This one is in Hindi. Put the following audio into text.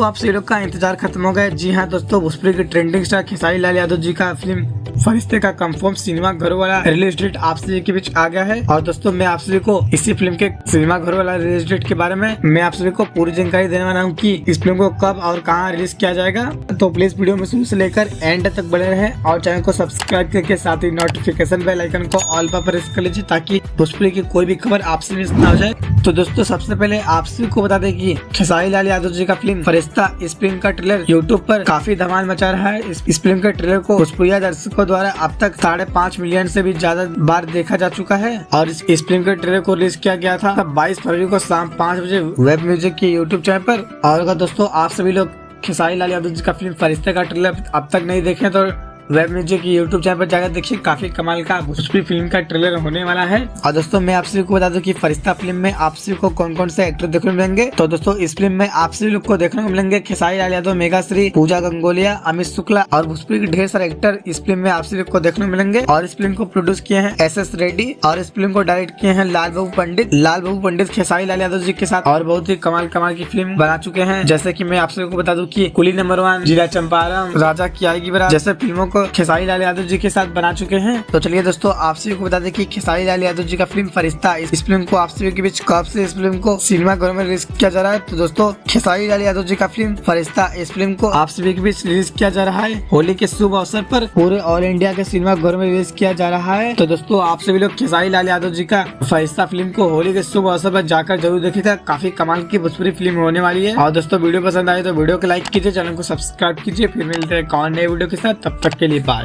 आप सभी लोग का इंतजार खत्म हो गया। जी हाँ दोस्तों, भोजपुरी के ट्रेंडिंग स्टार खेसारी लाल यादव जी का फिल्म फरिश्ते का कंफर्म सिनेमा घर वाला रिलीज डेट आप सभी के बीच आ गया है। और दोस्तों मैं आप सभी को इसी फिल्म के सिनेमा घर वाला रिलीज डेट के बारे में मैं आप सभी को पूरी जानकारी देने वाला हूँ कि इस फिल्म को कब और कहाँ रिलीज किया जाएगा। तो प्लीज वीडियो में शुरू से लेकर एंड तक बने रहें और चैनल को सब्सक्राइब करके साथ ही नोटिफिकेशन बेल आइकन को ऑल पर प्रेस कर लीजिए ताकि भोजपुरी की कोई भी खबर आपसे मिस ना हो जाए। तो दोस्तों सबसे पहले आप सभी को बता दें कि खेसारी लाल यादव जी का फिल्म फरिश्ता, इस फिल्म का ट्रेलर यूट्यूब पर काफी धमाल मचा रहा है। इस फिल्म के ट्रेलर को भोजपुरी दर्शकों द्वारा अब तक 5.5 मिलियन से भी ज्यादा बार देखा जा चुका है। और इस फिल्म के ट्रेलर को रिलीज किया गया था 22 फरवरी को शाम 5 बजे वेब म्यूजिक के यूट्यूब चैनल पर। और अगर दोस्तों आप सभी लोग खेसारी लाल यादव जी का फिल्म फरिश्ते का ट्रेलर अब तक नहीं देखे तो वेब म्यूजिक की यूट्यूब चैनल पर जाकर देखिए, काफी कमाल का भोजपुरी फिल्म का ट्रेलर होने वाला है। और दोस्तों मैं आप सभी को बता दूं कि फरिश्ता फिल्म में आप सभी को कौन कौन से एक्टर देखने को मिलेंगे। तो दोस्तों इस फिल्म में आप सभी लोग को देखने को मिलेंगे खेसारी लाल यादव, मेघाश्री, पूजा गंगोलिया, अमित शुक्ला और भोजपुरी के ढेर सारे एक्टर इस फिल्म में आप सभी को देखने को मिलेंगे। और इस फिल्म को प्रोड्यूस किए हैं SS रेड्डी और इस फिल्म को डायरेक्ट किए हैं लाल बाबू पंडित खेसारी लाल यादव जी के साथ और बहुत ही कमाल की फिल्म बना चुके हैं। जैसे की मैं आप सभी को बता दूं कि कुली नंबर 1, जिला चंपारण, राजा की आएगी बारात जैसे फिल्मों को खेसारी लाल यादव जी के साथ बना चुके हैं। तो चलिए दोस्तों आप सभी को बता दें कि खेसारी लाल यादव जी का फिल्म फरिश्ता, इस फिल्म को आप सभी के बीच कब से इस फिल्म को सिनेमा घर में रिलीज किया जा रहा है। तो दोस्तों खेसारी लाल यादव जी का फिल्म फरिश्ता, इस फिल्म को आप सभी के बीच रिलीज किया जा रहा है होली के शुभ अवसर पर पूरे ऑल इंडिया के सिनेमा घर में रिलीज किया जा रहा है। तो दोस्तों आप सभी लोग खेसारी लाल यादव जी का फरिश्ता फिल्म को होली के शुभ अवसर पर जाकर जरूर देखिएगा, काफी कमाल की भोजपुरी फिल्म होने वाली है। और दोस्तों वीडियो पसंद आए तो वीडियो को लाइक कीजिए, चैनल को सब्सक्राइब कीजिए। फिर मिलते हैं एक और नए वीडियो के साथ, तब तक के लिए बाय।